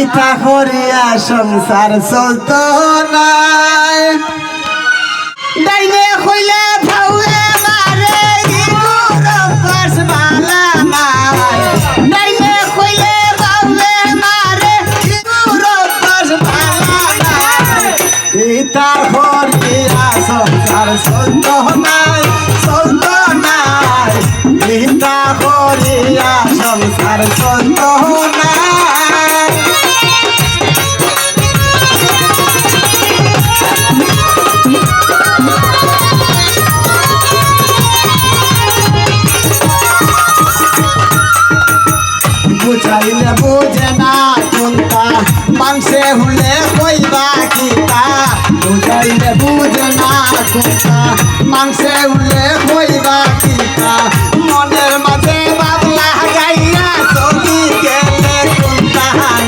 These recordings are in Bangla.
ইটা করিয়া সংসার চলত না ডাইনে কইলে ভাউয়ে মারে ইগুর পাশ বালা নাই ডাইনে কইলে ভাউয়ে মারে ইগুর পাশ বালা নাই ইটা করিয়া সংসার চলত নাই ইটা করিয়া সংসার চলত নাই বুঝাইলে বুঝে না কোনটা মাংসে হুলে কইবা কিতা বুঝাইলে বুঝে না কোনটা মাংসে হুলে কইবা কিতা মনের মাঝে বাবলা গাইয়া চলি গেলে কোনটা নাই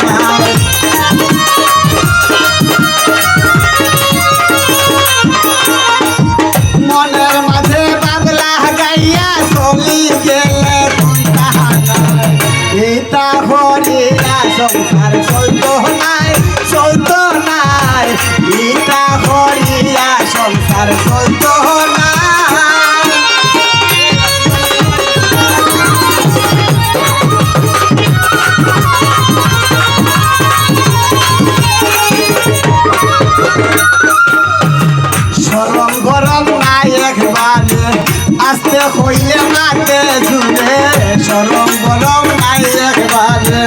মনের মাঝে বাবলা গাইয়া চলি গেলে কোনটা নাই ইটা করিয়া সংসার চলত নাই ইটা করিয়া সংসার চলত নাই সরম গরম নাই একবারে আস্তে হইলে মাতে জুড়ে সরম গরম নাই একবারে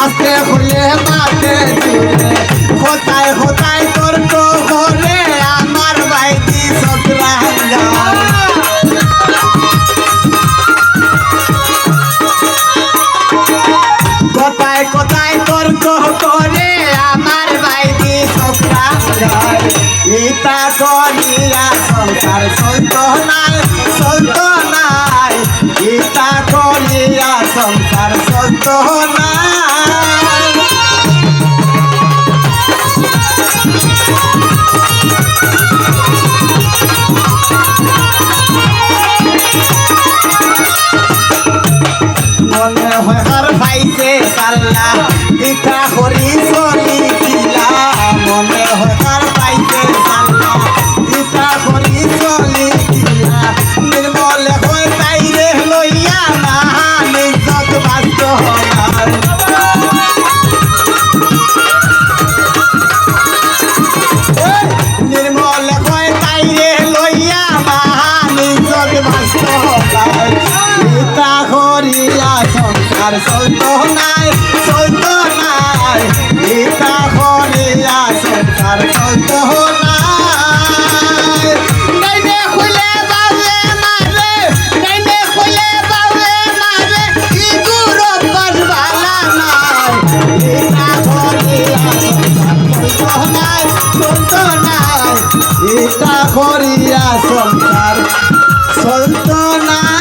আস্তে হইলে মাতে জুড়ে কোথায় কোথায় তর্ক করে আমার বাইদি সতরা কোথায় কোথায় তর্ক করে আমার বাইদি সতরা ইটা করিয়া সংসার চলত নাই ইটা করিয়া সংসার চলত নাই মনে হয় হার পাইছে সাল্লা ইটা করি চলি কিলা মনে হয় হার পাইছে সাল্লা ইটা করি চলি কিলা নির্মলে হয় তাইরে লইয়া না নিজত বাস্ত হনার নির্মলে হয় তাইরে লইয়া না নিজত বাস্ত হনার ইটা করিয়া সংসার চলত নাই ইটা করিয়া সংসার চলত নাই ডাইনে কইলে বাউয়ে মারে ডাইনে কইলে বাউয়ে মারে ইগুর পাশ বালা নাই ইটা করিয়া সংসার চলত নাই ইটা করিয়া সংসার চলত নাই।